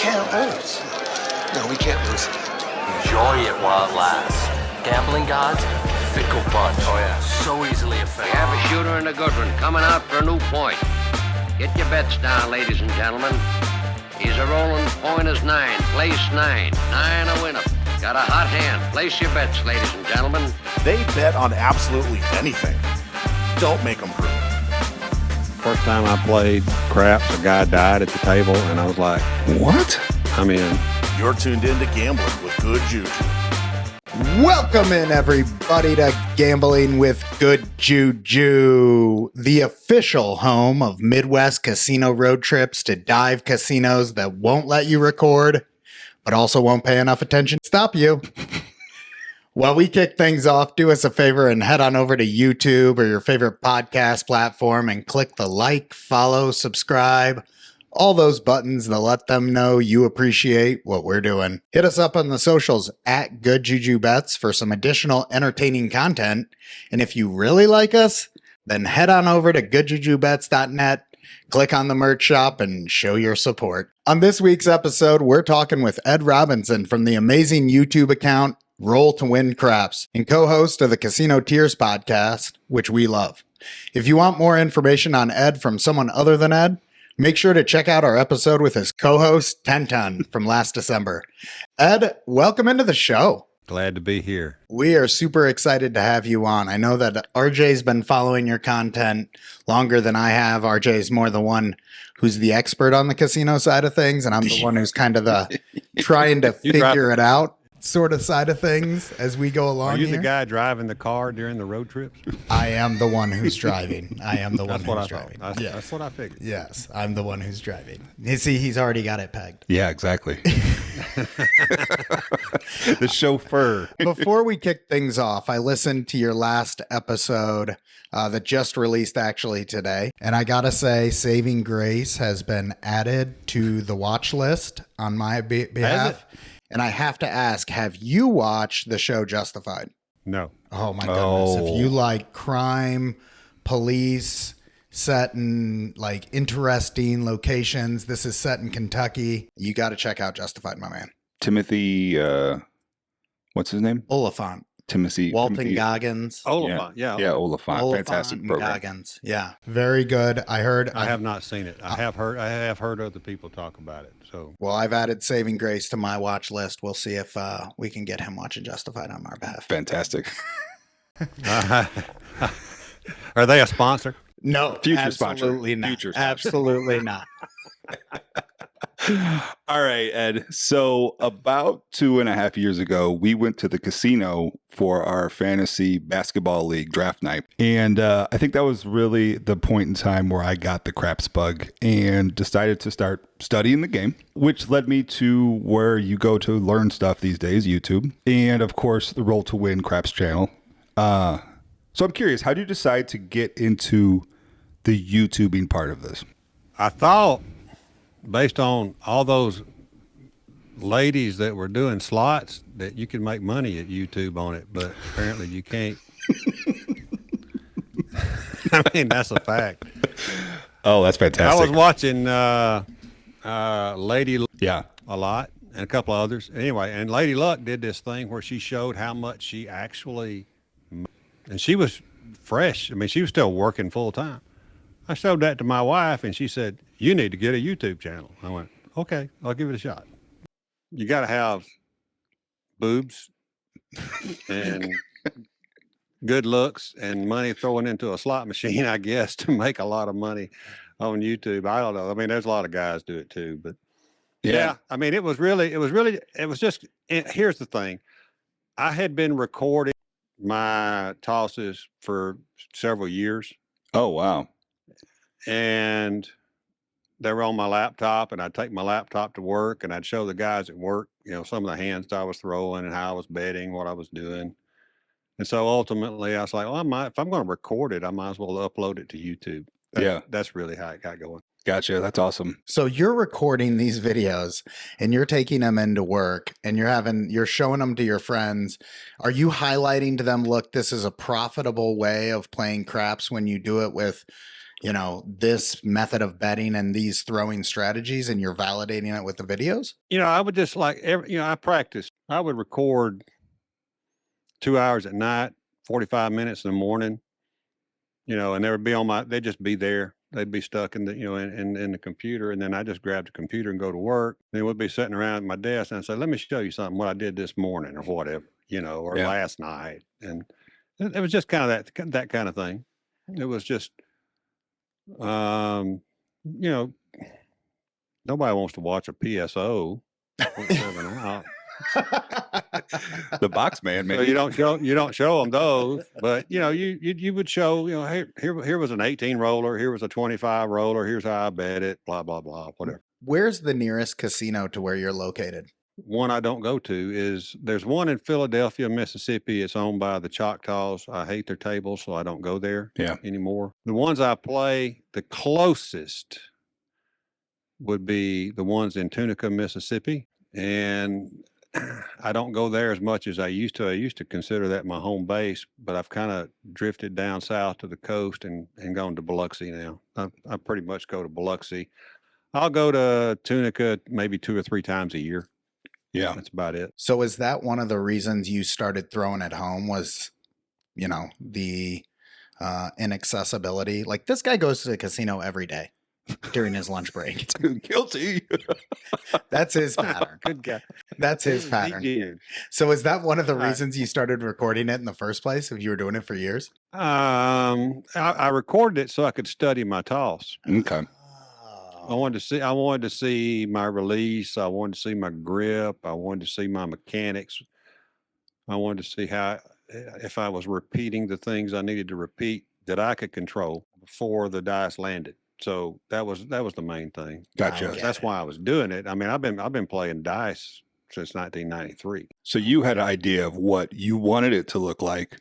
can't lose. No, we can't lose. Enjoy it while it lasts. Gambling gods, fickle bunch. Oh yeah, so easily We affected. have a shooter and a good one coming out for a new point. Get your bets down, ladies and gentlemen. He's a rolling point is 9, place 9. 9 a winner. Got a hot hand. Place your bets, ladies and gentlemen. They bet on absolutely anything. Don't make them prove it. First time I played craps, a guy died at the table, and I was like, What? I'm in. You're tuned in to Gambling with Good JuJu. Welcome in, everybody, to Gambling with Good JuJu, the official home of Midwest casino road trips to dive casinos that won't let you record, but also won't pay enough attention to stop you. While we kick things off, do us a favor and head on over to YouTube or your favorite podcast platform and click the like, follow, subscribe, all those buttons that let them know you appreciate what we're doing. Hit us up on the socials at Good Juju Bets for some additional entertaining content. And if you really like us, then head on over to goodjujubets.net, click on the merch shop, and show your support. On this week's episode, we're talking with Ed Robinson from the amazing YouTube account Roll to Win Craps and co-host of the Casino Tears podcast, which we love. If you want more information on Ed from someone other than Ed, make sure to check out our episode with his co-host, Ten from last December. Ed, welcome into the show. Glad to be here. We are super excited to have you on. I know that RJ's been following your content longer than I have. RJ's more the one who's the expert on the casino side of things, and I'm the one who's kind of the trying to figure it out sort of side of things as we go along. Are you here. the guy driving the car during the road trips? I am the one who's driving. I am the one That's what I who's thought. driving. That's what I figured. Yes, I'm the one who's driving. You see, he's already got it pegged. Yeah, exactly. The chauffeur. Before we kick things off, I listened to your last episode that just released actually today. And I got to say, Saving Grace has been added to the watch list on my behalf. And I have to ask, have you watched the show Justified? No. Oh, my goodness. If you like crime, police, set in like interesting locations, this is set in Kentucky. You got to check out Justified, my man. Timothy, what's his name? Oliphant. Timothy Goggins. Oliphant, yeah. Yeah, Oliphant. Fantastic program. Goggins. Yeah. Very good. I have not seen it. I have heard other people talk about it. So Well, I've added Saving Grace to my watch list. We'll see if we can get him watching Justified on our behalf. Fantastic. are they a sponsor? No, Future sponsor. absolutely not. Future sponsor. Absolutely not. All right, Ed. So about 2.5 years ago, we went to the casino for our fantasy basketball league draft night. And I think that was really the point in time where I got the craps bug and decided to start studying the game, which led me to where you go to learn stuff these days, YouTube. And of course, the Roll to Win Craps channel. So I'm curious, how do you decide to get into the YouTubing part of this? I thought, based on all those ladies that were doing slots, that you could make money at YouTube on it, but apparently you can't. I mean, that's a fact. Oh, that's fantastic. I was watching Lady Yeah. a lot and a couple of others. Anyway, and Lady Luck did this thing where she showed how much she actually, and she was fresh. I mean, she was still working full time. I showed that to my wife, and she said, "You need to get a YouTube channel." I went, "Okay, I'll give it a shot." You got to have boobs and good looks and money thrown into a slot machine, I guess, to make a lot of money on YouTube. I don't know. I mean, there's a lot of guys do it too, but yeah. I mean, it was just, here's the thing. I had been recording my tosses for several years. Oh, wow. And they were on my laptop, and I'd take my laptop to work, and I'd show the guys at work, some of the hands I was throwing and how I was betting, what I was doing. And so ultimately I was like, well, if I'm going to record it, I might as well upload it to YouTube. That's really how it got going. Gotcha. That's awesome. So you're recording these videos and you're taking them into work and you're showing them to your friends. Are you highlighting to them, look, this is a profitable way of playing craps when you do it with, you know, this method of betting and these throwing strategies, and you're validating it with the videos? You know, I would just like I practice. I would record 2 hours at night, 45 minutes in the morning, you know, and they would be they'd just be there. They'd be stuck in in the computer. And then I just grab the computer and go to work. Then we'd be sitting around at my desk and I'd say, let me show you something, what I did this morning or whatever, you know, or Yeah. last night. And it was just kind of that kind of thing. It was just, you know, nobody wants to watch a PSO 7 out. The box man, So maybe. you don't show them those, but you know you would show, you know, here was an 18 roller, here was a 25 roller, here's how I bet it, blah blah blah, whatever. Where's the nearest casino to where you're located? One I don't go to is there's one in Philadelphia, Mississippi. It's owned by the Choctaws. I hate their tables, so I don't go there Yeah. anymore. The ones I play the closest would be the ones in Tunica, Mississippi, and I don't go there as much as I used to. I used to consider that my home base, but I've kind of drifted down south to the coast and gone to Biloxi now. I pretty much go to Biloxi. I'll go to Tunica maybe 2 or 3 times a year. Yeah. That's about it. So is that one of the reasons you started throwing at home was, you know, the inaccessibility? Like, this guy goes to the casino every day during his lunch break. Guilty. That's his pattern. Good guy. That's his He pattern. did. So is that one of the Right. reasons you started recording it in the first place, if you were doing it for years? I recorded it so I could study my toss. Okay. I wanted to see my release. I wanted to see my grip. I wanted to see my mechanics. I wanted to see how, if I was repeating the things I needed to repeat that I could control before the dice landed. So that was the main thing. Gotcha. Okay. That's why I was doing it. I mean, I've been playing dice since 1993. So you had an idea of what you wanted it to look like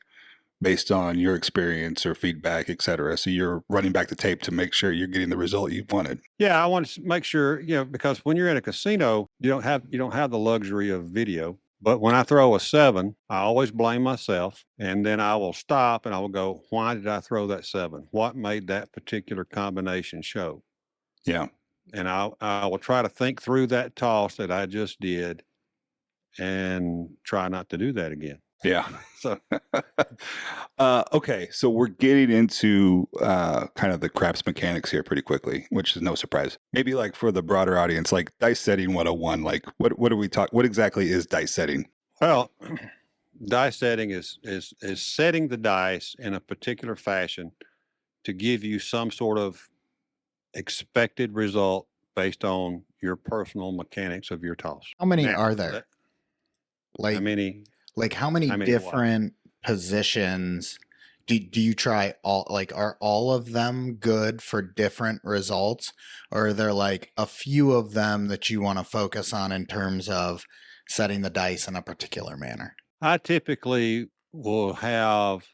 based on your experience or feedback, et cetera. So you're running back the tape to make sure you're getting the result you wanted. Yeah, I wanted to make sure, you know, because when you're in a casino, you don't have the luxury of video. But when I throw a 7, I always blame myself, and then I will stop and I will go, why did I throw that 7? What made that particular combination show? Yeah. And I will try to think through that toss that I just did and try not to do that again. Yeah. So Okay. So we're getting into kind of the craps mechanics here pretty quickly, which is no surprise. Maybe like for the broader audience, like dice setting 101, like what are we talking? What exactly is dice setting? well, dice setting is setting the dice in a particular fashion to give you some sort of expected result based on your personal mechanics of your toss. How many Now, are there? Like, How many? how many how many what? different positions do you try all? Like, are all of them good for different results, or are there like a few of them that you want to focus on in terms of setting the dice in a particular manner? I typically will have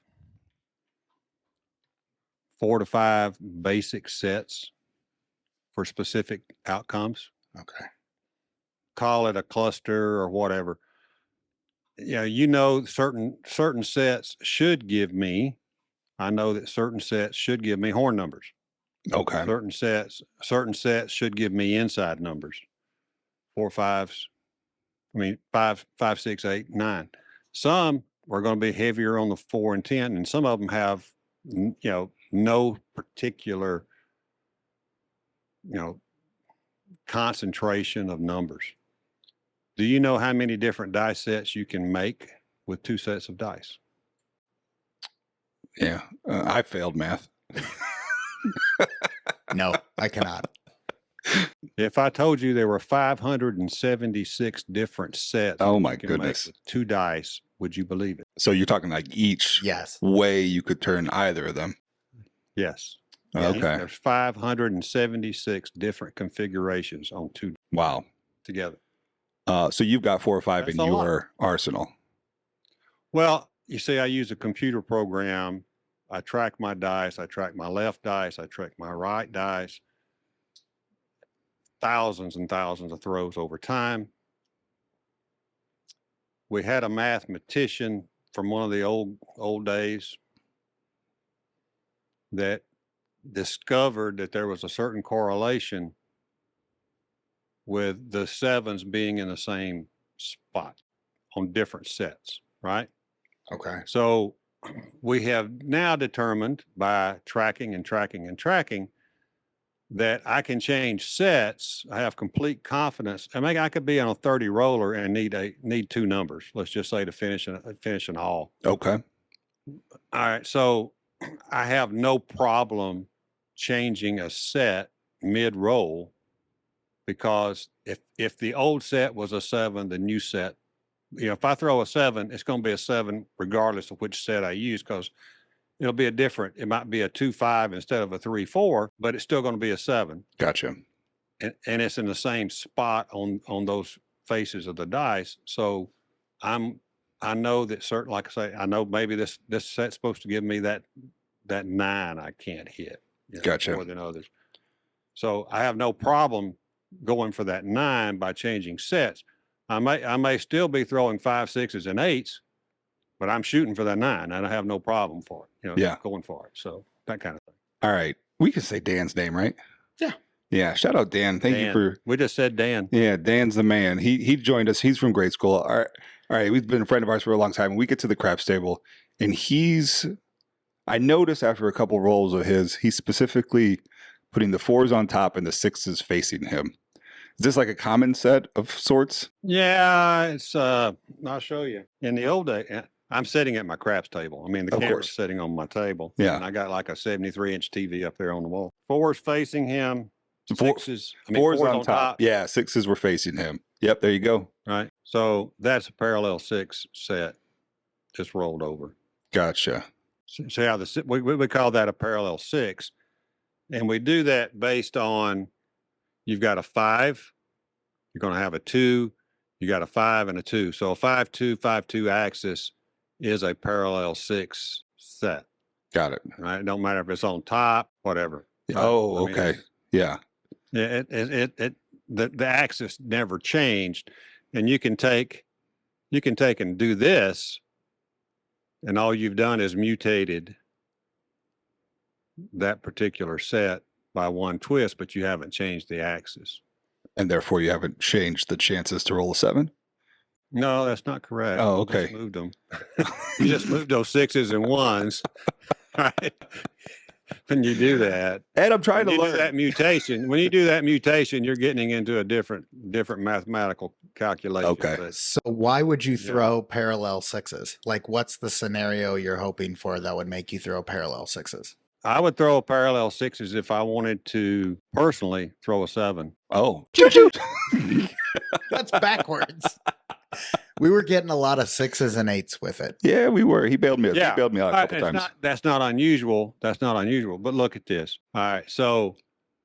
4 to 5 basic sets for specific outcomes. Okay. Call it a cluster or whatever. You know, certain sets should give me. I know that certain sets should give me horn numbers. Okay. Certain sets should give me inside numbers. 4 5s. I mean 5, 6, 8, 9. Some are going to be heavier on the 4 and 10, and some of them have no particular concentration of numbers. Do you know how many different dice sets you can make with 2 sets of dice? Yeah. I failed math. No, I cannot. If I told you there were 576 different sets Oh you my can make goodness. with 2 dice, would you believe it? So you're talking like each Yes. way you could turn either of them. Yes. Okay. There's 576 different configurations on 2 Wow. together. So you've got 4 or 5 That's in a lot. your arsenal. Well, you see, I use a computer program. I track my dice. I track my left dice. I track my right dice. Thousands and thousands of throws over time. We had a mathematician from one of the old days that discovered that there was a certain correlation with the sevens being in the same spot on different sets, right? Okay. So we have now determined by tracking that I can change sets. I have complete confidence. I mean, I could be on a 30 roller and need two numbers. Let's just say to finish an all. Okay. All right. So I have no problem changing a set mid roll, because if the old set was a 7, the new set, if I throw a 7, it's going to be a 7 regardless of which set I use, because it'll be it might be a 2-5 instead of a 3-4, but it's still going to be a 7. Gotcha. And it's in the same spot on those faces of the dice. So I know that certain, like I say, I know maybe this set's supposed to give me that 9 I can't hit, Gotcha. more than others. So I have no problem going for that 9 by changing sets. I may still be throwing 5, 6s, and 8s, but I'm shooting for that 9, and I have no problem for it. Yeah. Going for it. So that kind of thing. All right. We can say Dan's name, right? Yeah. Yeah. Shout out Dan. Thank you for. We just said Dan. Yeah, Dan's the man. He joined us. He's from grade school. All right. We've been a friend of ours for a long time. And we get to the craps table, and I noticed after a couple rolls of his, he's specifically putting the 4s on top and the 6s facing him. Is this like a common set of sorts? Yeah, it's I'll show you. In the old day, I'm sitting at my craps table. I mean, the Of camera's course. sitting on my table. Yeah. And I got like a 73-inch TV up there on the wall. 4s facing him. Four- 6s. 4s on top. Yeah, 6s were facing him. Yep, there you go. Right. So that's a parallel 6 set just rolled over. Gotcha. So how we call that a parallel 6. And we do that based on, you've got a 5, you're going to have a 2, you got a 5 and a 2. So a 5-2, 5-2 axis is a parallel 6 set. Got it. Right? It don't matter if it's on top, whatever. Oh, I mean, okay. Yeah. The axis never changed. And you can take and do this, and all you've done is mutated that particular set by one twist, but you haven't changed the axis. And therefore you haven't changed the chances to roll a 7? No, that's not correct. Oh, You okay. just moved them. You just moved those 6s and 1s, right? When you do that, Ed, I'm trying when to you do learn. that mutation, when you do that mutation, you're getting into a different mathematical calculation. Okay. But So why would you throw parallel 6s? Like, what's the scenario you're hoping for that would make you throw parallel 6s? I would throw a parallel 6s if I wanted to personally throw a 7. Oh, JuJu. That's backwards. We were getting a lot of 6s and 8s with it. Yeah, we were. He bailed me out. Yeah. He bailed me out a couple times. That's not unusual. That's not unusual. But look at this. All right. So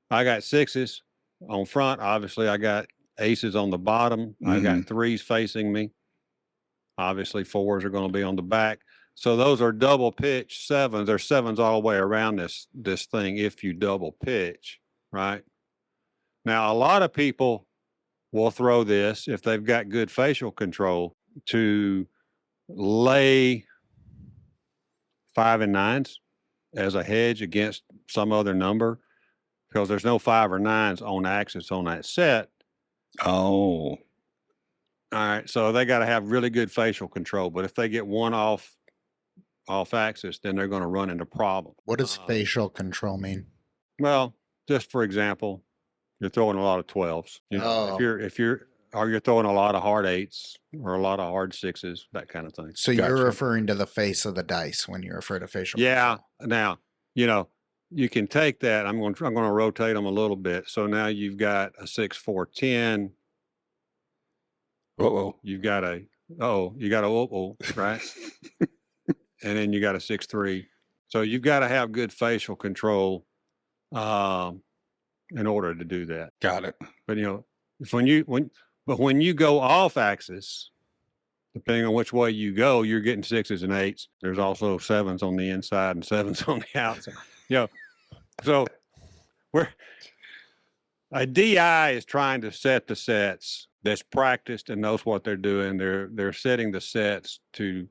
I got 6s on front. Obviously, I got aces on the bottom. I got 3s facing me. Obviously, 4s are going to be on the back. So those are double pitch 7s. There's 7s all the way around this thing if you double pitch, right? Now, a lot of people will throw this, if they've got good facial control, to lay 5 and 9s as a hedge against some other number, because there's no 5 or 9s on axis on that set. Oh. All right. So they got to have really good facial control. But if they get one off axis, then they're going to run into problems. What does facial control mean? Well, just for example, you're throwing a lot of 12s. You know, you're throwing a lot of hard 8s or a lot of hard 6s, that kind of thing. So you're referring to the face of the dice when you refer to facial Yeah. control. Now, you can take that. I'm going to rotate them a little bit. So now you've got a 6-4-10. Uh-oh. You got a right? And then you got a 6-3. So you've got to have good facial control in order to do that. Got it. But when you go off axis, depending on which way you go, you're getting 6s and 8s. There's also 7s on the inside and 7s on the outside. So a DI is trying to set the sets that's practiced and knows what they're doing. They're setting the sets to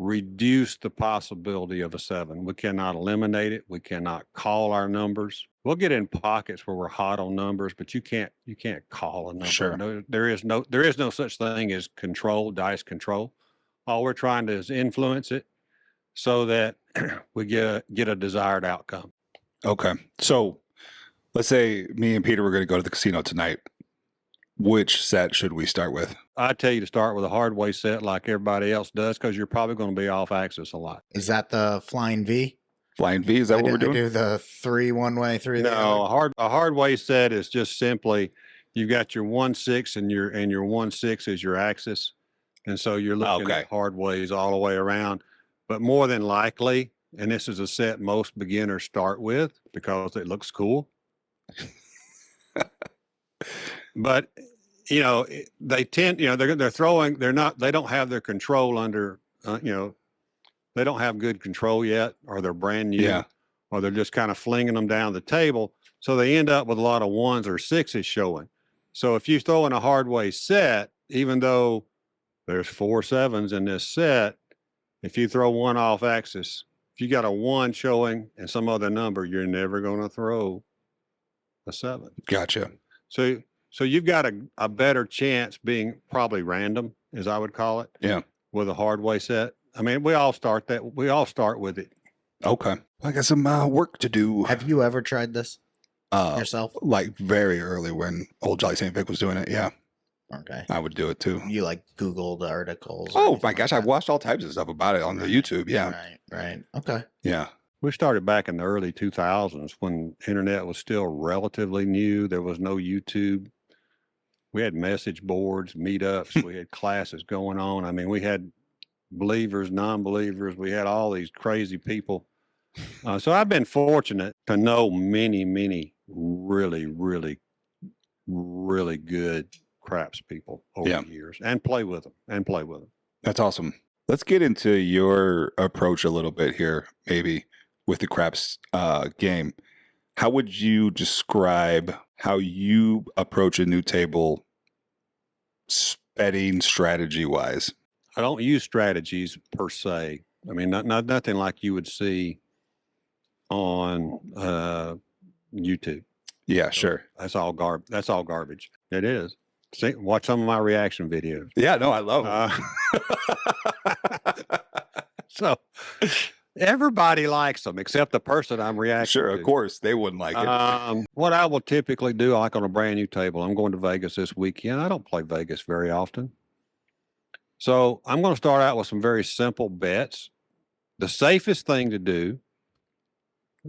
reduce the possibility of a 7. We cannot eliminate it. We cannot call our numbers. We'll get in pockets where we're hot on numbers, but you can't call a number. Sure. No, there is no such thing as dice control. All we're trying to is influence it so that we get a desired outcome. Okay. So let's say me and Peter were going to go to the casino tonight. Which set should we start with? I tell you to start with a hard way set like everybody else does, because you're probably going to be off axis a lot. Is that the flying V? Flying V, is that what we're doing? I do the 3 one way, 3 the No, other. a hard way set is just simply you've got your 1-6 and your 1-6 is your axis, and so you're looking at hard ways all the way around. But more than likely, and this is a set most beginners start with because it looks cool. But they tend, they're throwing, they don't have their control under, they don't have good control yet, or they're brand new, or they're just kind of flinging them down the table. So they end up with a lot of 1s or 6s showing. So if you throw in a hard way set, even though there's 4 7s in this set, if you throw one off axis, if you got a 1 showing and some other number, you're never going to throw a 7. Gotcha. So you've got a better chance being probably random, as I would call it. Yeah. With a hard way set. I mean, we all start with it. Okay. I got some work to do. Have you ever tried this yourself? Like very early when old Jolly St. Vic was doing it. Yeah. Okay. I would do it too. You like Googled articles? or Oh anything my like gosh. that? I've watched all types of stuff about it on the YouTube. Yeah. Right. Okay. Yeah. We started back in the early 2000s when internet was still relatively new. There was no YouTube. We had message boards, meetups. We had classes going on. I mean, we had believers, non-believers. We had all these crazy people. So I've been fortunate to know many, many really, really, really good craps people over the years and play with them. That's awesome. Let's get into your approach a little bit here, maybe with the craps game. How would you describe how you approach a new table betting strategy wise? I don't use strategies per se. I mean, nothing like you would see on YouTube. Yeah, sure. That's all garbage. It is. See, watch some of my reaction videos. Yeah, no, I love it. So everybody likes them except the person I'm reacting Sure, to. of course. They wouldn't like it. What I will typically do, like on a brand new table, I'm going to Vegas this weekend. I don't play Vegas very often. So I'm going to start out with some very simple bets. The safest thing to do,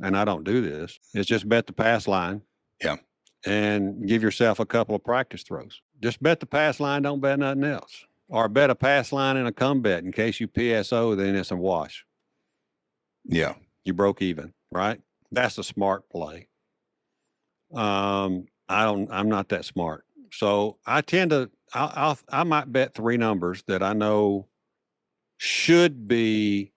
and I don't do this, is just bet the pass line. Yeah. And give yourself a couple of practice throws. Just bet the pass line, don't bet nothing else. Or bet a pass line and a come bet. In case you PSO, then it's a wash. Yeah. You broke even, right? That's a smart play. I'm not that smart. So I tend to, I might bet 3 numbers that I know should be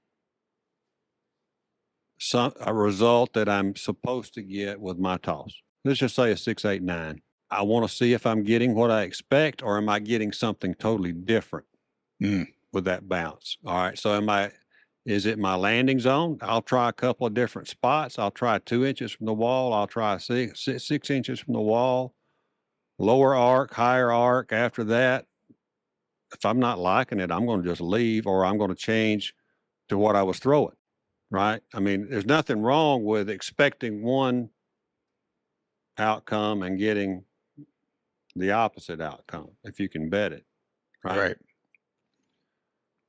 a result that I'm supposed to get with my toss. Let's just say a 6, 8, 9. I want to see if I'm getting what I expect, or am I getting something totally different with that bounce? All right. So is it my landing zone? I'll try a couple of different spots. I'll try 2 inches from the wall. I'll try 6 inches from the wall, lower arc, higher arc. After that, if I'm not liking it, I'm going to just leave, or I'm going to change to what I was throwing. Right. I mean, there's nothing wrong with expecting one outcome and getting the opposite outcome if you can bet it. Right.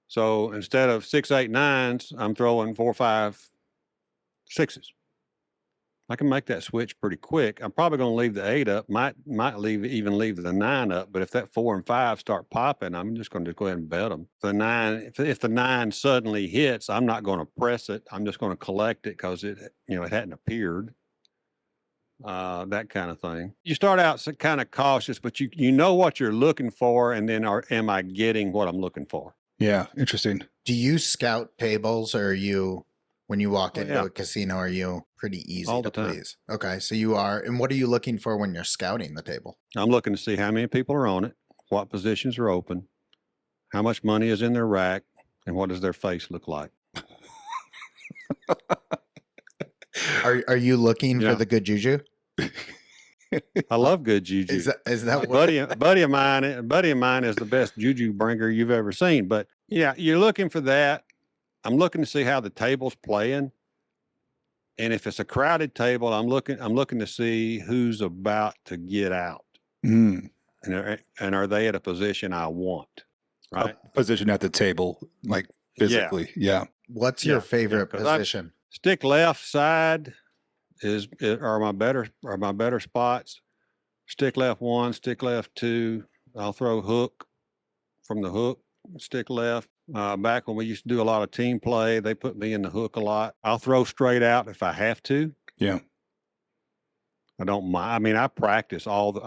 So instead of 6, 8, 9s, I'm throwing 4, 5, 6s. I can make that switch pretty quick. I'm probably going to leave the 8 up, might even leave the 9 up. But if that 4 and 5 start popping, I'm just going to go ahead and bet them. If the 9 suddenly hits, I'm not going to press it. I'm just going to collect it because it hadn't appeared. That kind of thing. You start out kind of cautious, but you know what you're looking for, and then am I getting what I'm looking for? Yeah, interesting. Do you scout tables, or are you, when you walk into a casino, are you pretty easy all the to time. please? Okay, so you are. And what are you looking for when you're scouting the table? I'm looking to see how many people are on it, what positions are open, how much money is in their rack, And what does their face look like? Are you looking Yeah. for the good juju? I love good juju. Is that A what? buddy of mine is the best juju bringer you've ever seen. But yeah, you're looking for that. I'm looking to see how the table's playing. And if it's a crowded table, I'm looking to see who's about to get out. Mm. And are they at a position I want? Right. A position at the table, like physically. Yeah. What's your favorite 'cause position? Stick left side are my better spots. Stick left 1, stick left 2. I'll throw hook from the hook. Stick left. Back when we used to do a lot of team play, they put me in the hook a lot. I'll throw straight out if I have to. Yeah. I don't mind. I mean, I practice all the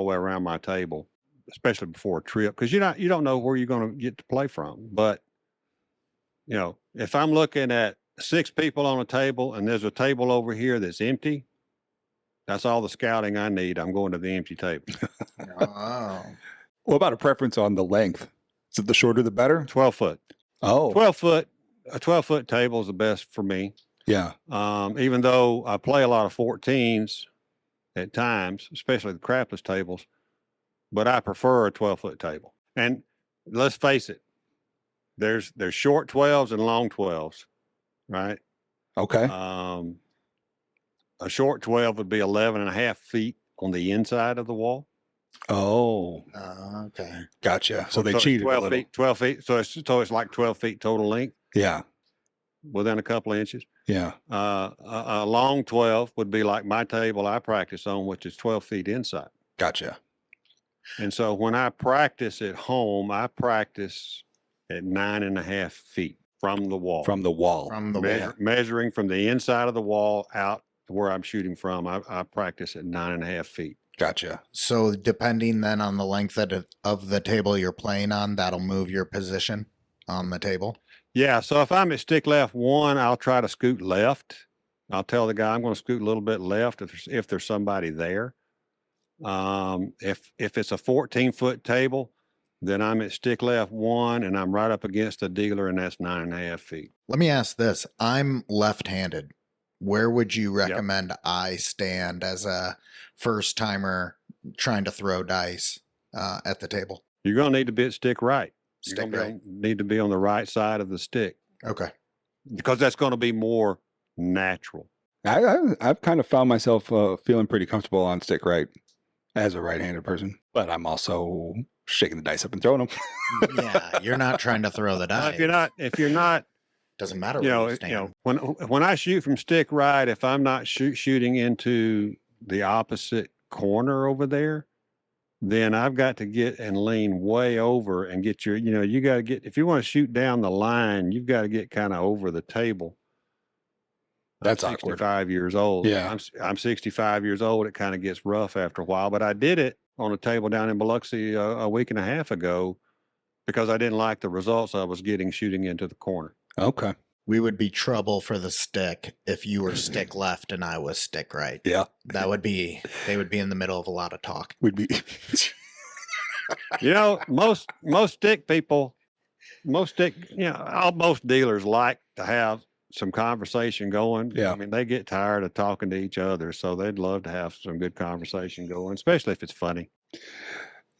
way around my table, especially before a trip, because you don't know where you're going to get to play from. But you know, if I'm looking at 6 people on a table and there's a table over here that's empty, that's all the scouting I need. I'm going to the empty table. Oh, What about a preference on the length? Is it the shorter the better? 12 foot. Oh, 12 foot. A 12-foot table is the best for me. yeah. Even though I play a lot of 14s at times, especially the crapless tables, but I prefer a 12-foot table. And let's face it, there's short 12s and long 12s, right? Okay. A short 12 would be 11 and a half feet on the inside of the wall. Oh, okay. gotcha. So they it's cheated 12 a little. feet, 12 feet. So it's like 12 feet total length Yeah. within a couple of inches. Yeah. A long 12 would be like my table I practice on, which is 12 feet inside. Gotcha. And so when I practice at home, I practice at 9.5 feet from the wall. From the wall. From the wall. Measuring from the inside of the wall out to where I'm shooting from, I practice at 9.5 feet. Gotcha. So depending then on the length of the table you're playing on, that'll move your position on the table. Yeah. So if I'm at stick left 1, I'll try to scoot left. I'll tell the guy I'm going to scoot a little bit left if there's somebody there. If it's a 14-foot table, then I'm at stick left 1 and I'm right up against the dealer, and that's 9.5 feet. Let me ask this. I'm left-handed. Where would you recommend I stand as a first timer trying to throw dice at the table? You're going to need to be at stick right. Stick right. Need to be on the right side of the stick Okay. because that's going to be more natural. I've kind of found myself feeling pretty comfortable on stick right as a right-handed person, but I'm also shaking the dice up and throwing them. Yeah, you're not trying to throw the dice. If you're not, doesn't matter. you where know, you stand. when I shoot from stick right, if I'm not shooting into the opposite corner over there, then I've got to get and lean way over and get you got to get, if you want to shoot down the line, you've got to get kind of over the table. That's I'm awkward. 65 years old. Yeah. I'm 65 years old. It kind of gets rough after a while, but I did it on a table down in Biloxi a week and a half ago because I didn't like the results I was getting shooting into the corner. Okay. We would be trouble for the stick if you were stick left and I was stick right. Yeah. They would be in the middle of a lot of talk. We'd be. Most stick people, most dealers like to have some conversation going. Yeah. I mean, they get tired of talking to each other, so they'd love to have some good conversation going, especially if it's funny.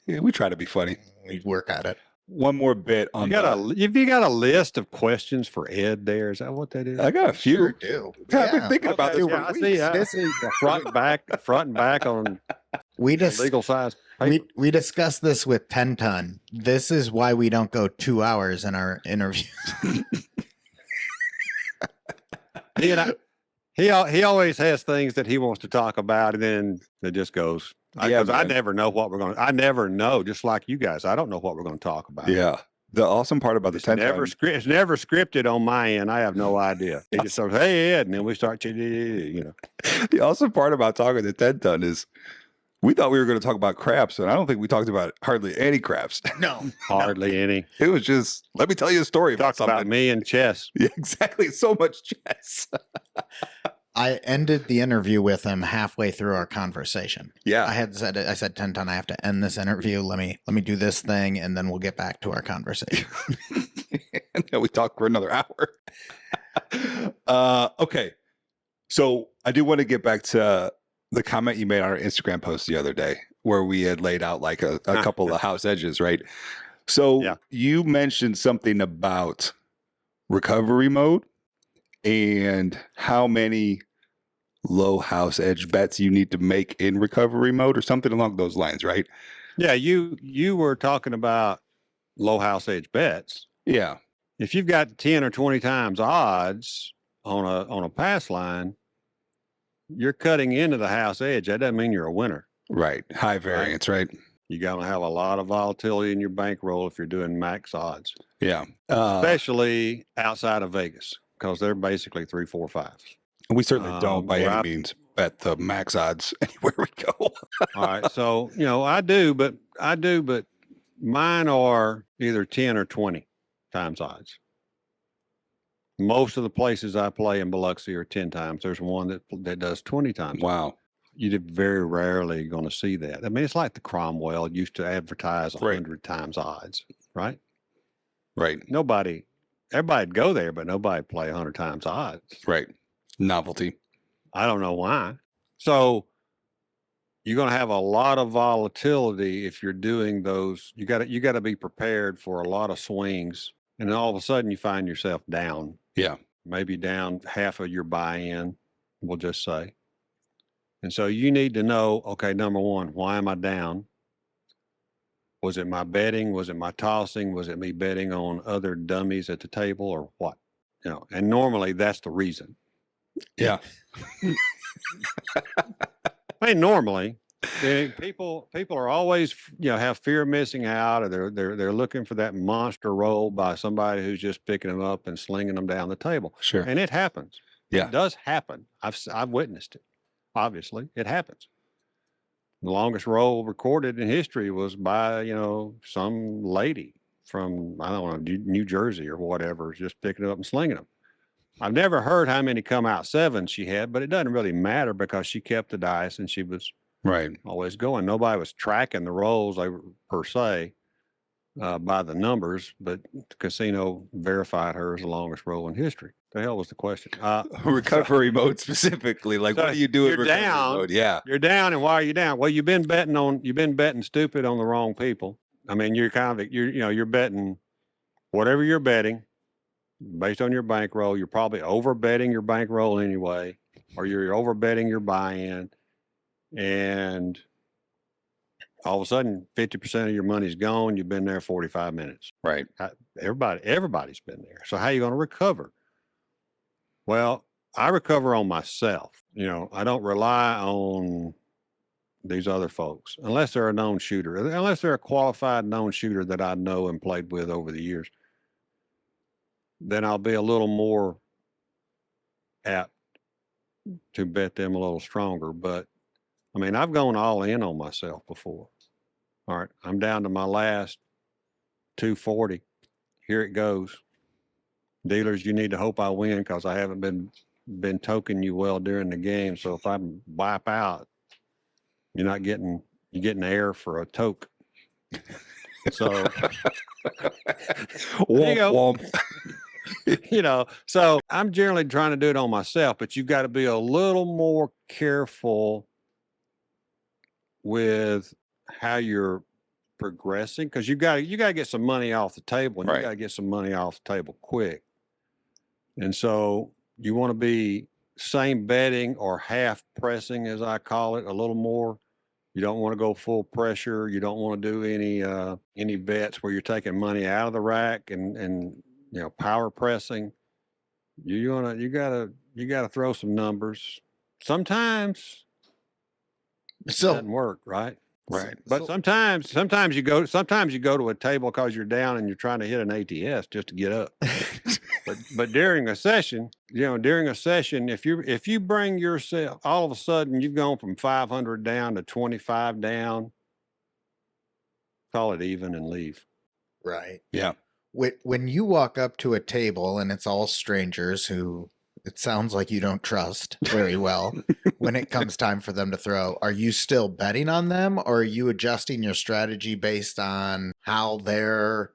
Yeah, we try to be funny. We'd work at it. One more bit on Have you got a list of questions for Ed there? Is that what that is? I got a few. Sure do. I've been thinking about this Yeah, for I weeks. see. This is front and back on we just legal size paper. we discussed this with 10 Ton. This is why we don't go 2 hours in our interviews. He always has things that he wants to talk about, and then it just goes. Yeah, Because I man. never know what we're going to. I never know. Just like you guys, I don't know what we're going to talk about. Yeah. The awesome part about the It's 10 never it's never scripted on my end. I have no idea. He just says, "Hey Ed," and then we start. The awesome part about talking to 10 Ton is we thought we were going to talk about craps, and I don't think we talked about hardly any craps. No. Hardly any. It was just, let me tell you a story about Talks about something. me and chess. Yeah, exactly. So much chess. I ended the interview with him halfway through our conversation. Yeah. I said 10 times, I have to end this interview. Let me do this thing, and then we'll get back to our conversation. And then we talk for another hour. Okay. So I do want to get back to the comment you made on our Instagram post the other day where we had laid out like a couple of house edges, right? So Yeah. you mentioned something about recovery mode and how many low house edge bets you need to make in recovery mode or something along those lines, right? Yeah, you were talking about low house edge bets. Yeah. If you've got 10 or 20 times odds on a pass line, you're cutting into the house edge. That doesn't mean you're a winner. Right. High variance, right? You're going to have a lot of volatility in your bankroll if you're doing max odds, Yeah. especially outside of Vegas, because they're basically 3, 4, 5s. We certainly don't by where any I- means bet the max odds anywhere we go. All right. So, I do, but mine are either 10 or 20 times odds. Most of the places I play in Biloxi are 10 times. There's one that does 20 times. Wow. You're very rarely going to see that. I mean, it's like the Cromwell used to advertise 100 times odds, right? Right. Everybody'd go there, but nobody play 100 times odds. Right. Novelty. I don't know why. So you're going to have a lot of volatility if you're doing those. You got to be prepared for a lot of swings, and then all of a sudden you find yourself down. Yeah. Maybe down half of your buy-in, we'll just say. And so you need to know, okay, number one, why am I down? Was it my betting? Was it my tossing? Was it me betting on other dummies at the table or what? And normally that's the reason. Yeah. I mean, normally people are always, have fear of missing out, or they're looking for that monster roll by somebody who's just picking them up and slinging them down the table. Sure. And it happens. Yeah. It does happen. I've witnessed it. Obviously, it happens. The longest roll recorded in history was by, some lady from, I don't know, New Jersey or whatever, just picking it up and slinging them. I've never heard how many come out 7 she had, but it doesn't really matter because she kept the dice and she was Right. always going. Nobody was tracking the rolls per se by the numbers, but the casino verified her as the longest roll in history. The hell was the question? Recovery mode specifically. Like, So what do you do in you're recovery down. mode? Yeah. You're down, and why are you down? Well, you've been betting stupid on the wrong people. I mean, you're you're betting whatever you're betting based on your bankroll. You're probably over betting your bankroll anyway, or you're over betting your buy-in, and all of a sudden 50% of your money's gone. You've been there 45 minutes. Right. Everybody's been there. So how are you going to recover? Well, I recover on myself. I don't rely on these other folks unless they're a known shooter, unless they're a qualified known shooter that I know and played with over the years. Then I'll be a little more apt to bet them a little stronger. But I mean, I've gone all in on myself before. All right, I'm down to my last 240. Here it goes. Dealers, you need to hope I win because I haven't been toking you well during the game. So if I wipe out, you're getting air for a toke. So Womp, womp. So I'm generally trying to do it on myself, but you've got to be a little more careful with how you're progressing because you got to get some money off the table, and Right. you got to get some money off the table quick. And so you want to be same betting or half pressing, as I call it, a little more. You don't want to go full pressure. You don't want to do any bets where you're taking money out of the rack and power pressing. You gotta throw some numbers. Sometimes it doesn't work, right? Right. But sometimes you go to a table because you're down and you're trying to hit an ATS just to get up. but during a session, if you bring yourself, all of a sudden you've gone from 500 down to 25 down, call it even and leave. Right. Yeah. When you walk up to a table and it's all strangers who It sounds like you don't trust very well when it comes time for them to throw. Are you still betting on them, or are you adjusting your strategy based on how they're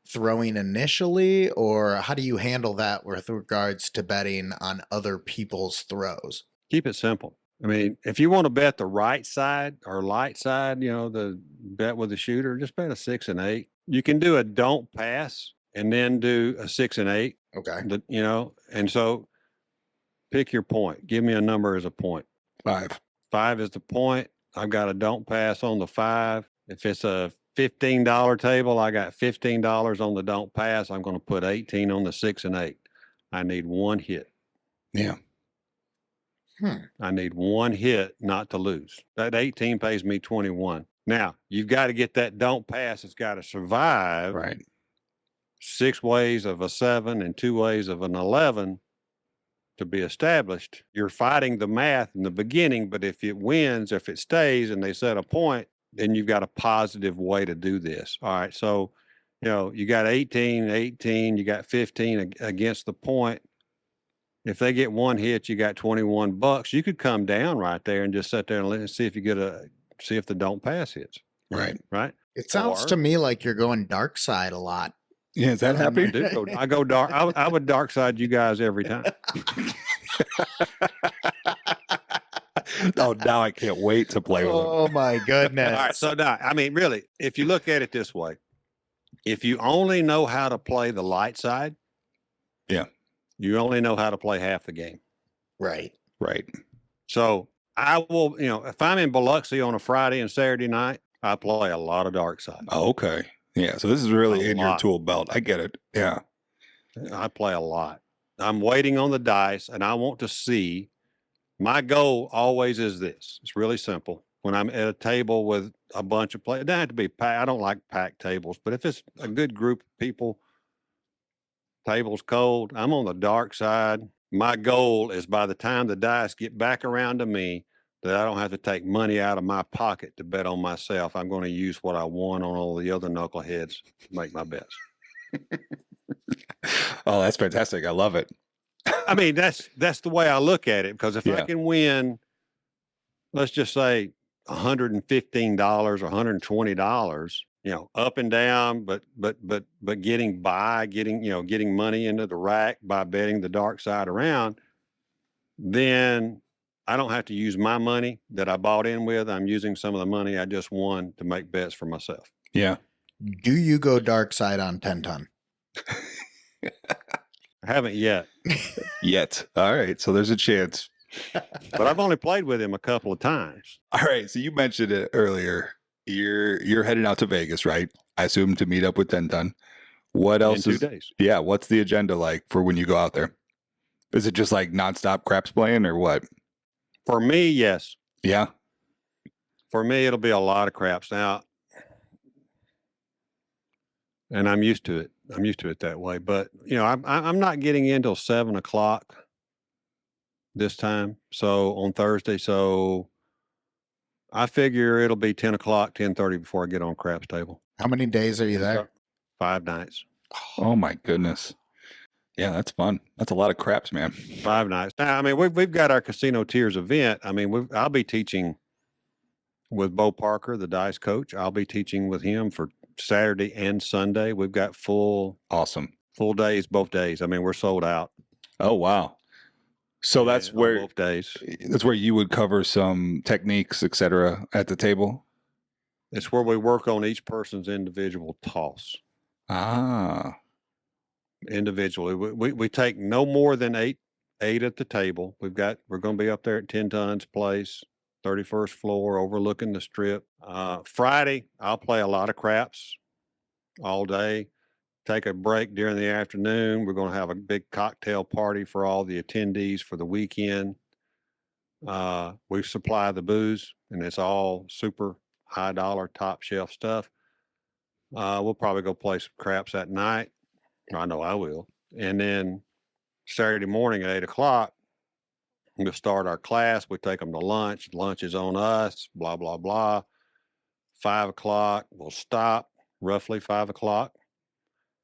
throwing initially, or how do you handle that with regards to betting on other people's throws? Keep it simple. I mean, if you want to bet the right side or light side, the bet with the shooter, just bet a 6 and 8. You can do a don't pass and then do a 6 and 8. Okay. And so pick your point. Give me a number as a point. 5. 5 is the point. I've got a don't pass on the 5. If it's a $15 table, I got $15 on the don't pass. I'm going to put 18 on the 6 and 8. I need one hit. Yeah. I need one hit not to lose. That 18 pays me 21. Now, you've got to get that don't pass. It's got to survive Right. 6 ways of a 7 and 2 ways of an 11 to be established. You're fighting the math in the beginning, but if it wins, if it stays and they set a point, then you've got a positive way to do this. All right. So, you got 18, you got 15 against the point. If they get one hit, you got $21. You could come down right there and just sit there and see if you see if the don't pass hits. Right. Right. It sounds Or- to me like you're going dark side a lot. Yeah, is that I happening? I go dark. I would dark side you guys every time. Oh, now I can't wait to play with them. Oh my goodness. All right. So now, I mean, really, if you look at it this way, if you only know how to play the light side, Yeah. you only know how to play half the game. Right. Right. So I will, if I'm in Biloxi on a Friday and Saturday night, I play a lot of dark side. Oh, okay. Yeah. So this is really A in your lot. tool belt. I get it. Yeah. I play a lot. I'm waiting on the dice and I want to see. My goal always is this. It's really simple. When I'm at a table with a bunch of players, it doesn't have to be packed. I don't like packed tables, but if it's a good group of people, table's cold, I'm on the dark side. My goal is by the time the dice get back around to me, that I don't have to take money out of my pocket to bet on myself. I'm going to use what I won on all the other knuckleheads to make my bets. Oh, that's fantastic. I love it. I mean, that's the way I look at it, because if I Yeah. can win, let's just say $115 or $120, up and down, but getting getting money into the rack by betting the dark side around, then I don't have to use my money that I bought in with. I'm using some of the money I just won to make bets for myself. Yeah. Do you go dark side on 10 ton? I haven't yet, Yet. All right. So there's a chance. but I've only played with him a couple of times. All right. So you mentioned it earlier. You're heading out to Vegas, right? I assume to meet up with 10 ton. What else in is 2 days. Yeah, what's the agenda like for when you go out there? Is it just like nonstop craps playing or what? For me, yes. Yeah. For me, it'll be a lot of craps now, and I'm used to it. I'm used to it that way. But I'm not getting in till 7:00 this time. So on Thursday, so I figure it'll be 10:00, 10:30 before I get on craps table. How many days are you there? 5 nights. Oh my goodness. Yeah, that's fun. That's a lot of craps, man. 5 nights. Now, I mean, we've got our Casino Tiers event. I mean, I'll be teaching with Bo Parker, the dice coach. I'll be teaching with him for Saturday and Sunday. We've got full Awesome. days, both days. I mean, we're sold out. Oh wow. So that's on where both days. you would cover some techniques, etc., at the table. It's where we work on each person's individual toss. Ah. Individually, we take no more than eight at the table. We're going to be up there at 10 Tons Place, 31st floor, overlooking the strip. Friday, I'll play a lot of craps all day. Take a break during the afternoon. We're going to have a big cocktail party for all the attendees for the weekend. We supply the booze, and it's all super high dollar, top shelf stuff. We'll probably go play some craps that night. I know I will. And then Saturday morning at 8:00, we'll start our class. We take them to lunch. Lunch is on us, blah, blah, blah. 5:00, we'll stop, roughly 5:00.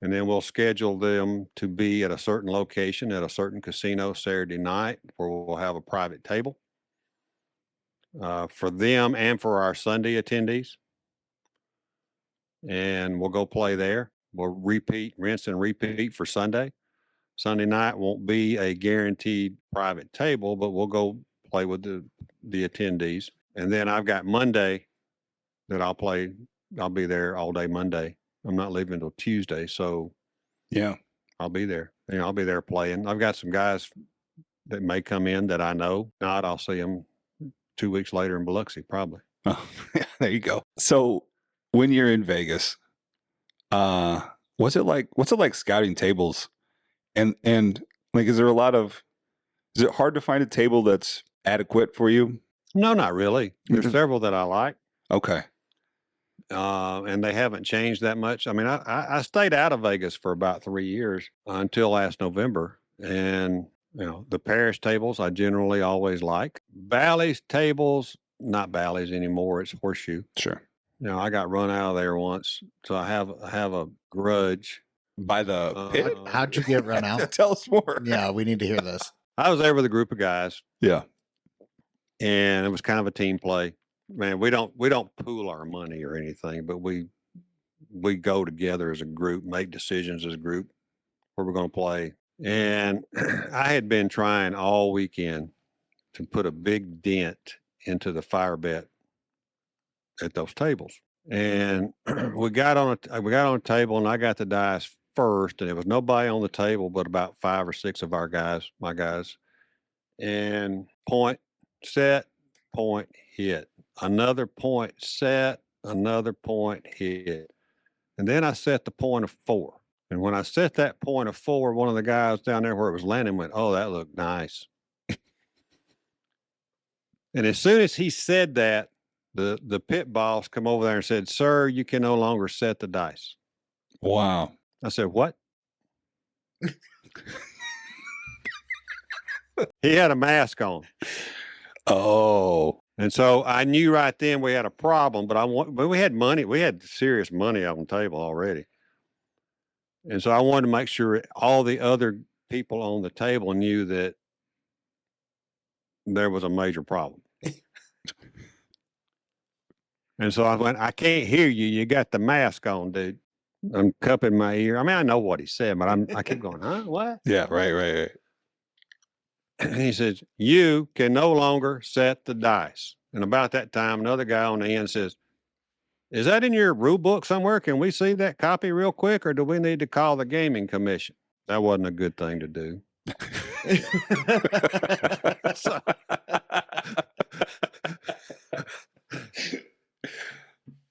And then we'll schedule them to be at a certain location at a certain casino Saturday night where we'll have a private table for them and for our Sunday attendees. And we'll go play there. We'll rinse and repeat for Sunday. Sunday night won't be a guaranteed private table, but we'll go play with the attendees. And then I've got Monday that I'll play. I'll be there all day Monday. I'm not leaving until Tuesday, so Yeah. I'll be there. I'll be there playing. I've got some guys that may come in that I know. Not, I'll see them 2 weeks later in Biloxi, probably. Oh, yeah, there you go. So when you're in Vegas, what's it like scouting tables? And like, is it hard to find a table that's adequate for you? No, not really. There's several that I like. Okay. And they haven't changed that much. I mean, I stayed out of Vegas for about 3 years until last November. And, the Paris tables I generally always like. Bally's tables, not Bally's anymore. It's Horseshoe. Sure. I got run out of there once. So I have a grudge. By the pit? How'd you get run out? Tell us more. Yeah, we need to hear this. I was there with a group of guys. Yeah. And it was kind of a team play. Man, we don't pool our money or anything, but we go together as a group, make decisions as a group where we're going to play. And I had been trying all weekend to put a big dent into the fire bet at those tables. And we got on a table, and I got the dice first, and there was nobody on the table but about 5 or 6 of my guys. And point set, point hit. Another point set, another point hit. And then I set the point of 4. And when I set that point of 4, one of the guys down there where it was landing went, "Oh, that looked nice." And as soon as he said that, the pit boss come over there and said, "Sir, you can no longer set the dice." Wow. I said, "What?" He had a mask on. Oh. And so I knew right then we had a problem, but we had money. We had serious money on the table already. And so I wanted to make sure all the other people on the table knew that there was a major problem. And so I went, "I can't hear you. You got the mask on, dude." I'm cupping my ear. I mean, I know what he said, but I keep going, "Huh? What?" Yeah, right. And he says, "You can no longer set the dice." And about that time, another guy on the end says, "Is that in your rule book somewhere? Can we see that copy real quick, or do we need to call the gaming commission?" That wasn't a good thing to do. So-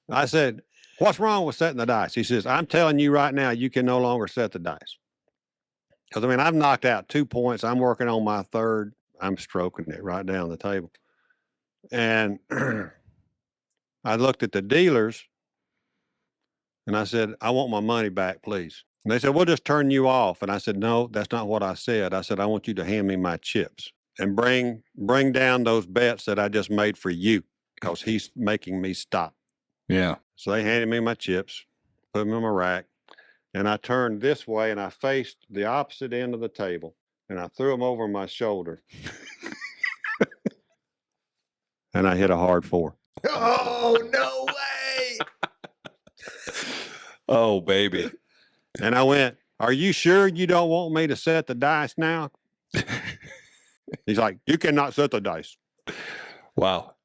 I said, "What's wrong with setting the dice?" He says, "I'm telling you right now, you can no longer set the dice." Because, I mean, I've knocked out 2 points. I'm working on my third. I'm stroking it right down the table. And I looked at the dealers and I said, "I want my money back, please." And they said, "We'll just turn you off." And I said, "No, that's not what I said. I said, I want you to hand me my chips and bring down those bets that I just made for you, because he's making me stop." Yeah. So they handed me my chips, put them in my rack, and I turned this way and I faced the opposite end of the table, and I threw them over my shoulder. And I hit a hard 4. Oh, no way. Oh, baby. And I went, "Are you sure you don't want me to set the dice now?" He's like, "You cannot set the dice." Wow.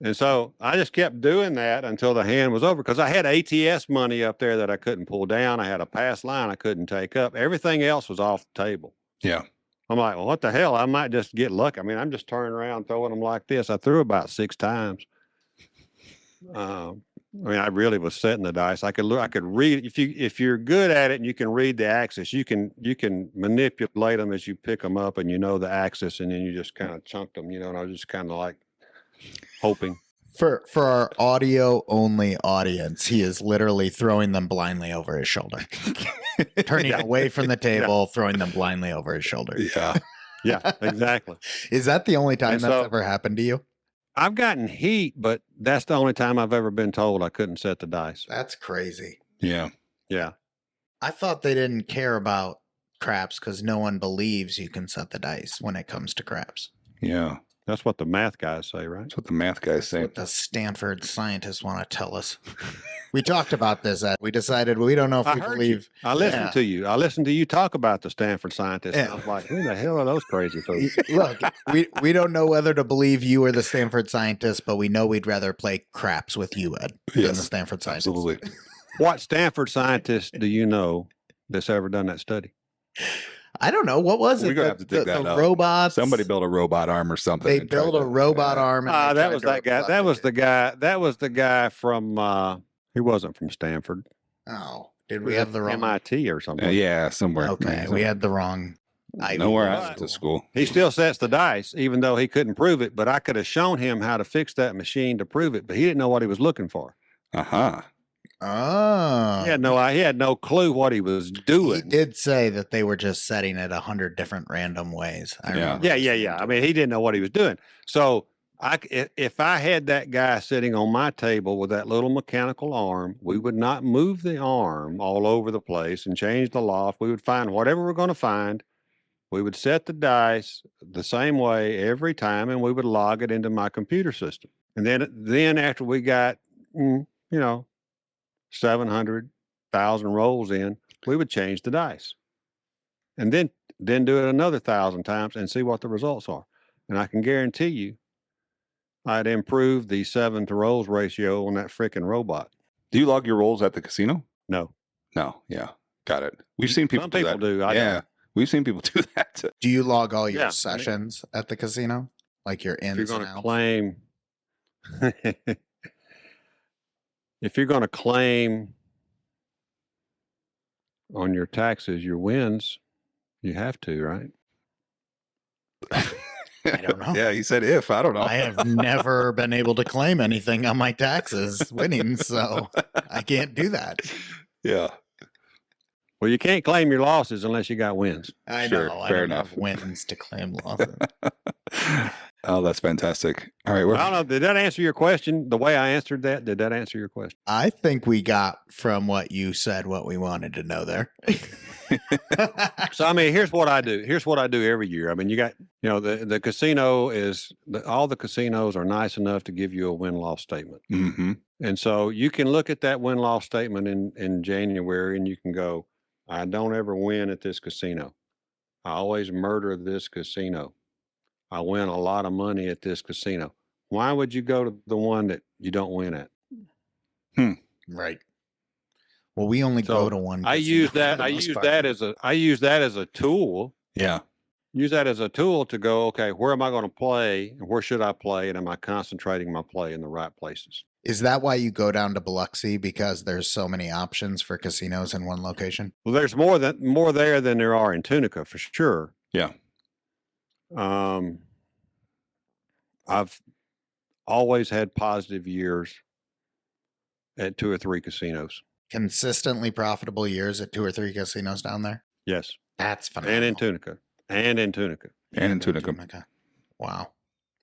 And so I just kept doing that until the hand was over, because I had ATS money up there that I couldn't pull down. I had a pass line I couldn't take up. Everything else was off the table. Yeah. I'm like, "Well, what the hell? I might just get lucky." I mean, I'm just turning around, throwing them like this. I threw about 6 times. I mean, I really was setting the dice. I could read, if you're good at it and you can read the axis, you can manipulate them as you pick them up, and the axis, and then you just kind of chunk them, and I was just kind of like hoping. For our audio only audience, he is literally throwing them blindly over his shoulder. Turning away from the table, throwing them blindly over his shoulder. Yeah. Yeah, exactly. Is that the only time And that's so- ever happened to you? I've gotten heat, but that's the only time I've ever been told I couldn't set the dice. That's crazy. Yeah. Yeah. I thought they didn't care about craps because no one believes you can set the dice when it comes to craps. Yeah. That's what the math guys say, right? That's what the math guys That's say. what the Stanford scientists want to tell us. We talked about this. We decided we don't know if I we heard believe. you. I listened Yeah. to you. I listened to you talk about the Stanford scientists. And Yeah. I was like, who the hell are those crazy folks? Look, we don't know whether to believe you or the Stanford scientists, but we know we'd rather play craps with you, Ed, than Yes, the Stanford scientists. Absolutely. What Stanford scientists do you know that's ever done that study? I don't know. What was it? We're gonna have to dig that the up. robots. Somebody built a robot arm or something. They and tried built a to- robot arm. And they That tried was to that guy. replace That was it. the guy. That was the guy from. He wasn't from Stanford. Oh, did we have the wrong? MIT or something? Yeah, somewhere. Okay, we had the wrong. Nowhere I League went to school. He still sets the dice, even though he couldn't prove it. But I could have shown him how to fix that machine to prove it. But he didn't know what he was looking for. Uh-huh. Oh, He had no clue what he was He doing. did say that they were just setting it 100 different random ways. I remember Yeah. listening to I it. mean, he didn't know what he was doing. So if I had that guy sitting on my table with that little mechanical arm, we would not move the arm all over the place and change the loft. We would find whatever we're going to find. We would set the dice the same way every time, and we would log it into my computer system. And then after we got, 700,000 rolls in, we would change the dice, and then do it another 1,000 times and see what the results are. And I can guarantee you, I'd improve the 7 to rolls ratio on that freaking robot. Do you log your rolls at the casino? No, No. Yeah. Got it. We've seen people some do people that. do. I Yeah. We've seen people do that. Do you log all your Yeah. sessions at the casino, like your If ins you're and going to outs? claim, if you're going to claim on your taxes your wins, you have to, right? I don't know. Yeah, he said if. I don't know. I have never been able to claim anything on my taxes winning, so I can't do that. Yeah. Well, you can't claim your losses unless you got wins. I Sure, know. I fair don't enough. have wins to claim losses. Oh, that's fantastic. All right. I don't know. Did that answer your question? The way I answered that, did that answer your question? I think we got from what you said what we wanted to know there. So, I mean, here's what I do. Here's what I do every year. I mean, you got, the casino all the casinos are nice enough to give you a win-loss statement. Mm-hmm. And so you can look at that win-loss statement in January and you can go, I don't ever win at this casino. I always murder this casino. I win a lot of money at this casino. Why would you go to the one that you don't win at? Right. Well, we only So go to one. I casino use for that. the I most use part. that as a tool. Yeah. Use that as a tool to go, okay, where am I going to play and where should I play? And am I concentrating my play in the right places? Is that why you go down to Biloxi, because there's so many options for casinos in one location? Well, there's more there than there are in Tunica for sure. Yeah. I've always had positive years at 2 or 3 casinos. Consistently profitable years at 2 or 3 casinos down there? Yes. That's phenomenal. And in Tunica. And in Tunica. And in Tunica. Wow.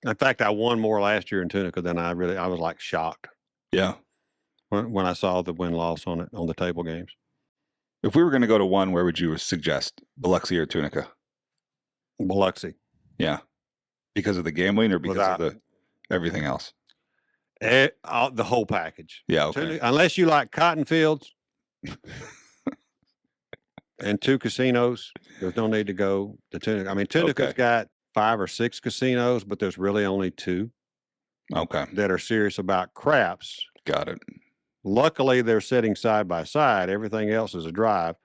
In fact, I won more last year in Tunica than I was like shocked Yeah. when I saw the win-loss on the table games. If we were going to go to one, where would you suggest? Biloxi or Tunica? Biloxi. Yeah. Because of the gambling or because Without- of the everything else? The whole package. Yeah. Okay. Tunica, unless you like cotton fields and 2 casinos, there's no need to go to Tunica. I mean, Tunica's Okay. got 5 or 6 casinos, but there's really only 2 Okay. that are serious about craps. Got it. Luckily, they're sitting side by side. Everything else is a drive.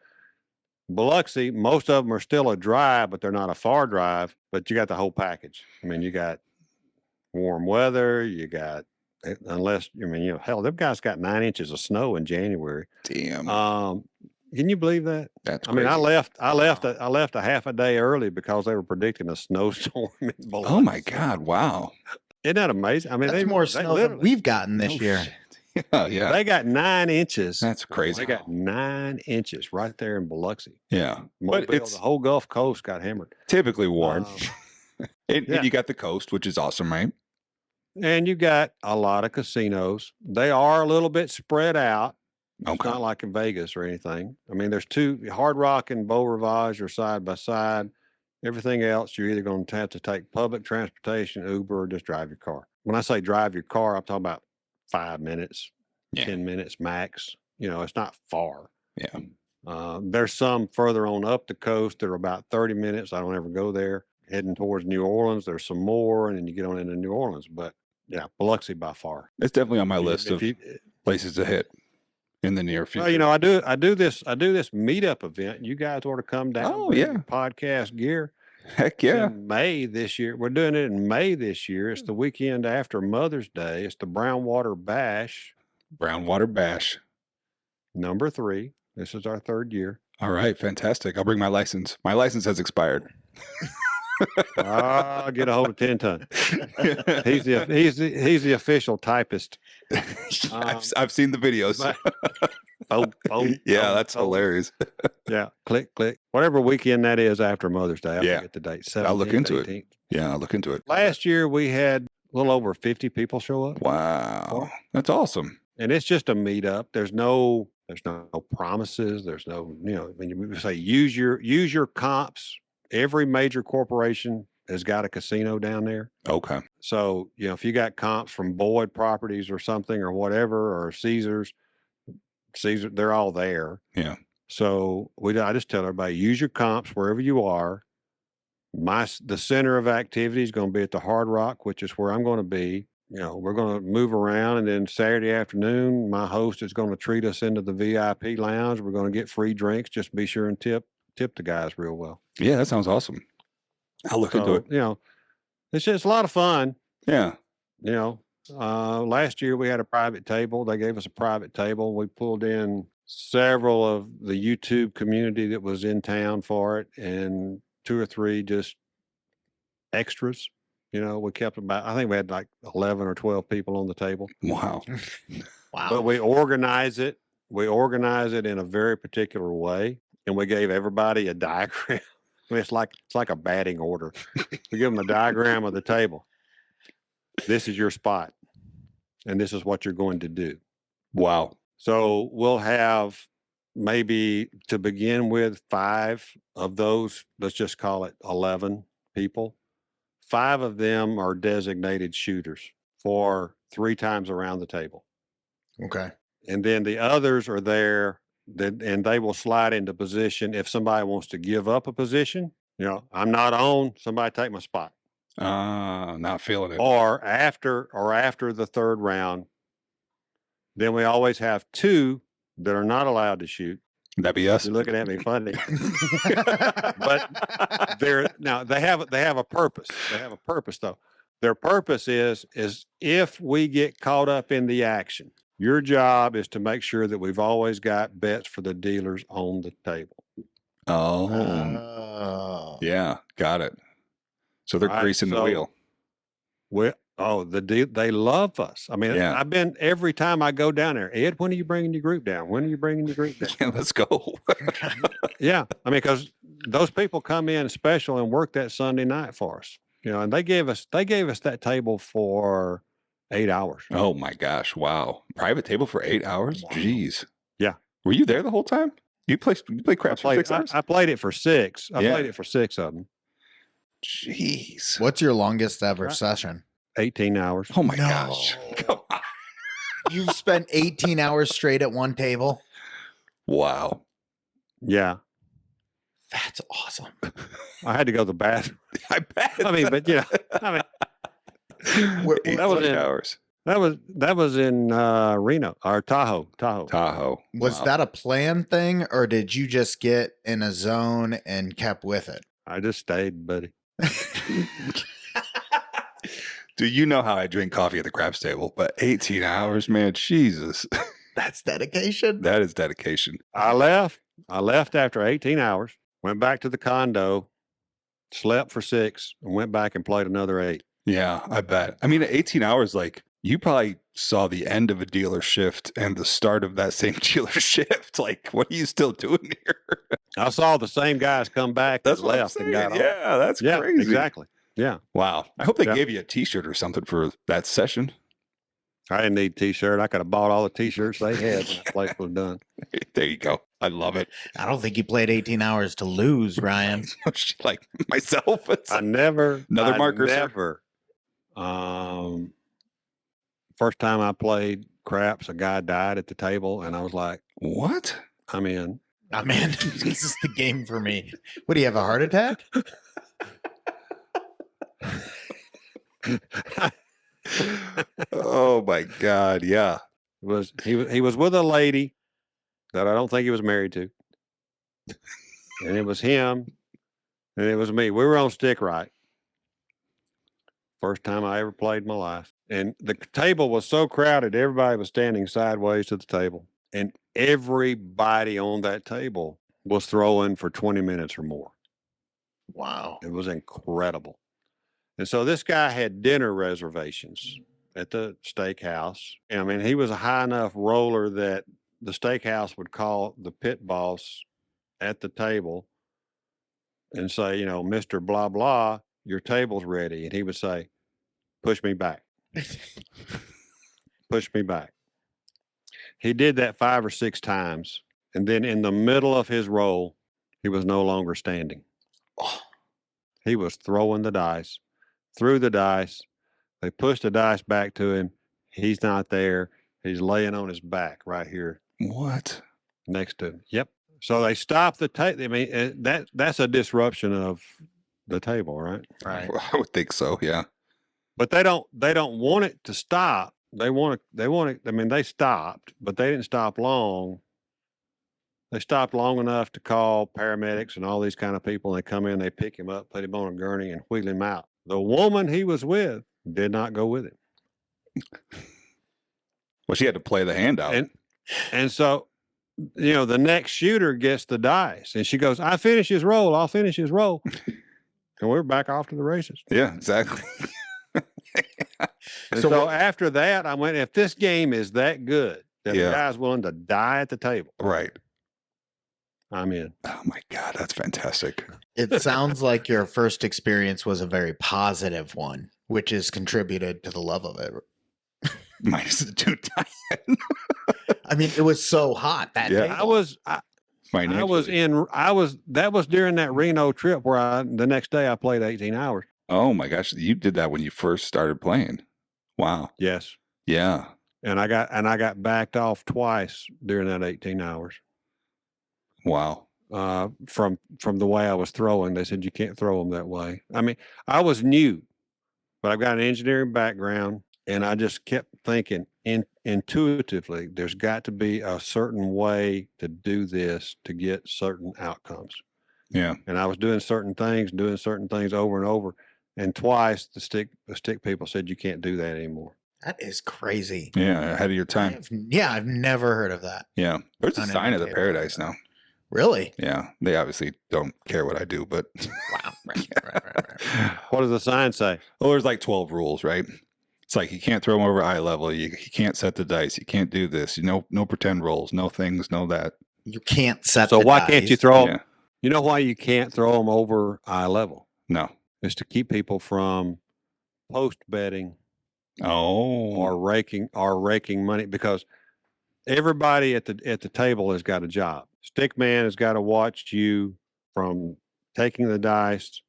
Biloxi, most of them are still a drive, but they're not a far drive. But you got the whole package. I mean, you got warm weather. You got, hell, them guys got 9 inches of snow in January. Damn. Can you believe that? That's I mean, crazy. I left a half a day early because they were predicting a snowstorm in Biloxi. Oh my God. Wow. Isn't that amazing? I mean, That's more snow than literally- we've gotten this No year. shit. Yeah. Yeah. They got 9 inches. That's crazy. They got 9 inches right there in Biloxi. Yeah. Mobile, But it's the whole Gulf Coast got hammered. typically warm. And yeah. you got the coast, which is awesome, right? And you got a lot of casinos. They are a little bit spread out. It's Okay. not like in Vegas or anything. I mean, there's two, Hard Rock and Beau Rivage are side by side. Everything else, you're either going to have to take public transportation, Uber, or just drive your car. When I say drive your car, I'm talking about 5 minutes, Yeah. 10 minutes max. You know, it's not far. Yeah. There's some further on up the coast that are about 30 minutes. I don't ever go there. Heading towards New Orleans, there's some more, and then you get on into New Orleans. But yeah, Biloxi by far. It's definitely on my If list of you, places to hit in the near future. well, you know, I do this meetup event. You guys ought to come down. Oh, bring yeah. your podcast gear. Heck It's yeah. in May this year. We're doing it in May this year. It's the weekend after Mother's Day. It's the Brownwater Bash, Brownwater Bash. number 3. This is our 3rd year. All right. Fantastic. I'll bring my license. My license has expired. I'll get a hold of 10 Ton. He's the official typist. I've seen the videos. Yeah, that's hilarious. Yeah, click. Whatever weekend that is after Mother's Day. I Yeah. forget the date. I'll look 17th, into it. 18th. Yeah, I'll look into it. Last year we had a little over 50 people show up. Wow. That's awesome. And it's just a meetup. There's no promises. There's no, you know, when we say use your comps. Every major corporation has got a casino down there. Okay. So, you know, if you got comps from Boyd Properties or something or whatever, or Caesar, they're all there. Yeah. So I just tell everybody, use your comps wherever you are. The center of activity is going to be at the Hard Rock, which is where I'm going to be. You know, we're going to move around, and then Saturday afternoon, my host is going to treat us into the VIP lounge. We're going to get free drinks. Just be sure and tip the guys real well. Yeah, that sounds awesome. I'll look into So, it. you know, it's just a lot of fun. Yeah. You know, last year we had a private table. They gave us a private table. We pulled in several of the YouTube community that was in town for it, and 2 or 3 just extras. You know, we kept I think we had like 11 or 12 people on the table. Wow. Wow. But we organize it. We organize it in a very particular way, and we gave everybody a diagram. I mean, it's like a batting order. We give them a diagram of the table. This is your spot, and this is what you're going to do. Wow. So we'll have maybe to begin with 5 of those. Let's just call it 11 people. 5 of them are designated shooters for 3 times around the table. Okay. And then the others are there, and they will slide into position if somebody wants to give up a position. You know, I'm not on, somebody take my spot. Not feeling it. Or after the 3rd round, then we always have 2 that are not allowed to shoot. That'd be us. You're looking at me funny. But they have a purpose. They have a purpose though. Their purpose is if we get caught up in the action, your job is to make sure that we've always got bets for the dealers on the table. Oh. Yeah, got it. So they're Right, greasing the so- wheel. They love us. I mean, Yeah. I've been every time I go down there. Ed, when are you bringing your group down? When are you bringing your group down? Yeah, let's go. Yeah, I mean, because those people come in special and work that Sunday night for us. You know, and they gave us that table for 8 hours. Oh my gosh! Wow, private table for 8 hours. Wow. Jeez. Yeah. Were you there the whole time? You play craps for 6 hours? I played it for 6. I Yeah. played it for 6 of them. Jeez. What's your longest ever Right. session? 18 hours. Oh my No. gosh! Come on. You've spent 18 hours straight at one table? Wow. Yeah, That's awesome. I had to go to the bathroom. I bet. I mean, but I mean, That was 18 in- hours. that was in Reno or Tahoe. Tahoe. Was Wow. that a planned thing, or did you just get in a zone and kept with it? I just stayed, buddy. Do you know how I drink coffee at the craps table? But 18 hours, man, Jesus. That's dedication. That is dedication. I left after 18 hours, went back to the condo, slept for 6, and went back and played another 8. Yeah, I bet. I mean, at 18 hours, like you probably saw the end of a dealer shift and the start of that same dealer shift. Like, what are you still doing here? I saw the same guys come back That's and what I'm left and saying. got off. Yeah, that's Yeah, crazy. exactly. Yeah. Wow. I hope they Yeah. gave you a T-shirt or something for that session. I didn't need a T-shirt. I could have bought all the T-shirts they had when the place was done. There you go. I love it. I don't think you played 18 hours to lose, Ryan. Like myself. It's I like, never. Another I marker, sir? Never. First time I played craps, a guy died at the table, and I was like, what? I'm in. I'm in. This is the game for me. What, do you have a heart attack? Oh my God. Yeah. He was with a lady that I don't think he was married to. And it was him and it was me. We were on stick right. First time I ever played in my life. And the table was so crowded, everybody was standing sideways to the table. And everybody on that table was throwing for 20 minutes or more. Wow. It was incredible. And so this guy had dinner reservations at the steakhouse. I mean, he was a high enough roller that the steakhouse would call the pit boss at the table and say, Mr. Blah, blah, your table's ready. And he would say, push me back. Push me back. He did that 5 or 6 times. And then in the middle of his roll, he was no longer standing. He was throwing the dice, threw the dice. They pushed the dice back to him. He's not there. He's laying on his back right here What? next to him. Yep. So they stopped the table. I mean, that's a disruption of the table, right? Right. I would think so. Yeah. But they don't want it to stop. They want it. I mean, they stopped, but they didn't stop long. They stopped long enough to call paramedics and all these kind of people. And they come in, they pick him up, put him on a gurney and wheel him out. The woman he was with did not go with him. Well, she had to play the hand out. And so, the next shooter gets the dice and she goes, I finish his roll. I'll finish his roll. And we're back off to the races. Yeah, exactly. And so after that, I went, if this game is that good, that the guy's willing to die at the table. Right. I'm in. Oh my God, that's fantastic. It sounds like your first experience was a very positive one, which has contributed to the love of it. Minus the 2 times. I mean, it was so hot that day. That was during that Reno trip where the next day I played 18 hours. Oh my gosh, you did that when you first started playing. Wow. Yes. Yeah. And I got backed off twice during that 18 hours. Wow. From the way I was throwing. They said you can't throw them that way. I mean, I was new, but I've got an engineering background, and I just kept thinking intuitively, there's got to be a certain way to do this to get certain outcomes. Yeah. And I was doing certain things over and over. And twice the stick people said you can't do that anymore. That is crazy. Yeah, ahead of your time. I've never heard of that. Yeah. There's a On sign of the any paradise now. Really? Yeah. They obviously don't care what I do, but Wow. Right. What does the sign say? well, there's like 12 rules, right? It's like you can't throw them over eye level. You can't set the dice. You can't do this. No pretend rolls. No things. No that. You can't set So the why dice. can't you throw? Yeah. You know why you can't throw them over eye level? No. It's to keep people from post betting Oh. or raking money, because everybody at the table has got a job. Stickman has got to watch you from taking the dice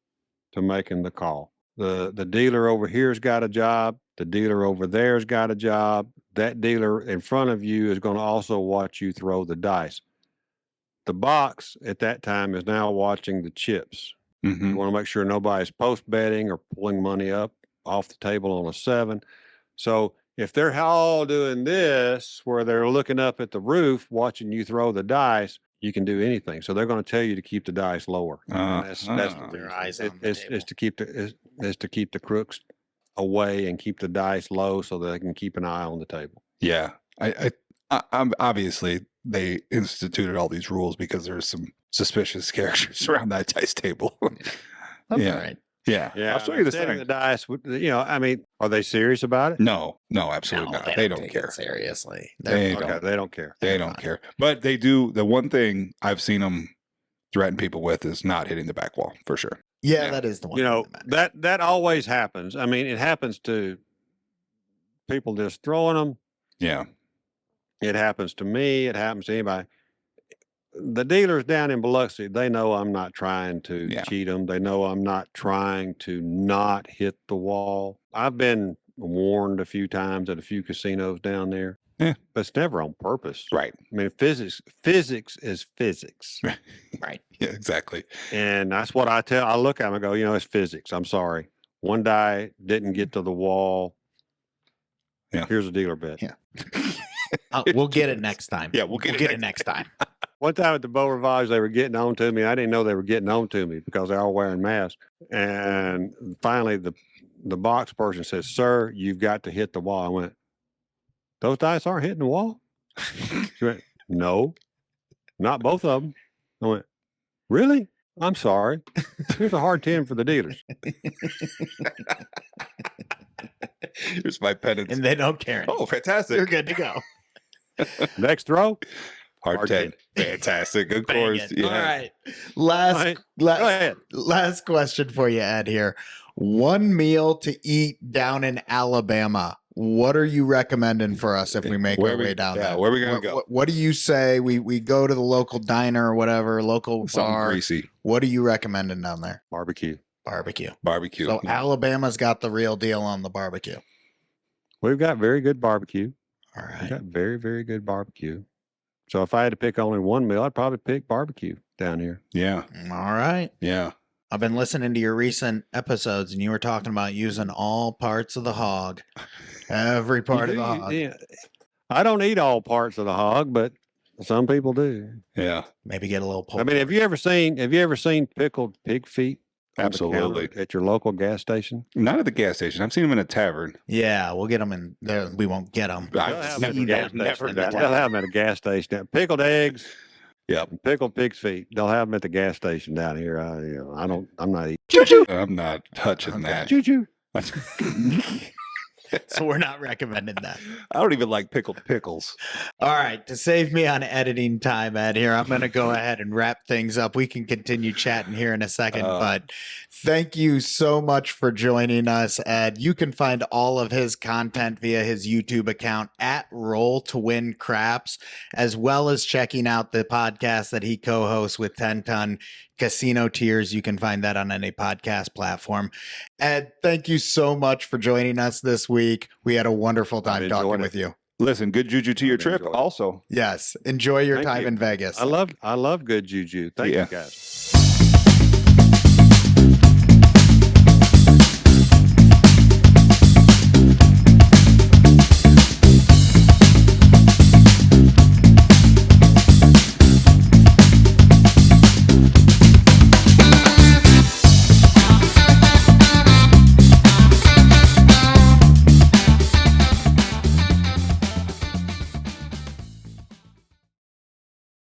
to making the call. The dealer over here's got a job. The dealer over there's got a job. That dealer in front of you is going to also watch you throw the dice. The box at that time is now watching the chips. Mhm. You want to make sure nobody's post betting or pulling money up off the table on a 7. So if they're all doing this, where they're looking up at the roof, watching you throw the dice, you can do anything. So they're going to tell you to keep the dice lower. And that's the Their reason. eyes on the Is table. to keep the crooks away and keep the dice low so that they can keep an eye on the table. Yeah. I'm obviously they instituted all these rules because there's some suspicious characters around that dice table. That's Yeah. all right. Yeah. Yeah, I'll show you the setting thing. the dice. I mean, are they serious about it? No, absolutely No, not. They don't take care. it seriously. They Okay, don't. they don't care. They don't care. But they do. The one thing I've seen them threaten people with is not hitting the back wall for sure. Yeah, Yeah. that is the one. thing that matters. That always happens. I mean, it happens to people just throwing them. Yeah. It happens to me. It happens to anybody. The dealers down in Biloxi, they know I'm not trying to cheat them. They know I'm not trying to not hit the wall. I've been warned a few times at a few casinos down there. Yeah. But it's never on purpose. Right. I mean, physics is physics. Right. Yeah, exactly. And that's what I look at them and go, it's physics. I'm sorry. One die didn't get to the wall. Yeah. Here's a dealer bet. Yeah. We'll get it next time. Yeah, we'll get it next time. One time at the Beau Rivage, they were getting on to me. I didn't know they were getting on to me because they're all wearing masks. And finally, the box person says, "Sir, you've got to hit the wall." I went, "Those dice aren't hitting the wall?" She went, "No, not both of them." I went, "Really? I'm sorry. Here's a hard 10 for the dealers." Here's my penance. And they don't care. Oh, fantastic. You're good to go. Next throw. Hard 10. Fantastic. Of Bang course. it. Yeah. All right. Go ahead. Last question for you, Ed, here. One meal to eat down in Alabama. What are you recommending for us if we make our way down there? Where are we going to go? What do you say? We go to the local diner or whatever, local Something bar. greasy. What are you recommending down there? Barbecue. Barbecue. Barbecue. So Yeah. Alabama's got the real deal on the barbecue. We've got very good barbecue. All We've right. got very, very good barbecue. So if I had to pick only one meal, I'd probably pick barbecue down here. Yeah. All right. Yeah. I've been listening to your recent episodes, and you were talking about using all parts of the hog. Every part of the hog. Yeah. I don't eat all parts of the hog, but some people do. Yeah. Maybe get a little pork. I mean, have you ever seen pickled pig feet? on the counter Absolutely. at your local gas station? Not at the gas station. I've seen them in a tavern. Yeah, we'll get them in there. We won't get them. They'll have them at the gas station. They'll have them at a gas station. Pickled eggs. Yep. and pickled pig's feet. They'll have them at the gas station down here. I'm not eating. I'm not touching that. Choo-choo. So we're not recommending that. I don't even like pickled pickles. All right. To save me on editing time, Ed, here, I'm going to go ahead and wrap things up. We can continue chatting here in a second, but thank you so much for joining us, Ed. You can find all of his content via his YouTube account at Roll to Win Craps, as well as checking out the podcast that he co-hosts with 10 Ton Casino Tears. You can find that on any podcast platform. Ed, thank you so much for joining us this week. We had a wonderful time talking with you. Listen, good juju to your trip enjoyed it. also. Yes. Enjoy your Thank time you. in Vegas. I love good juju. Thank Yeah. you guys.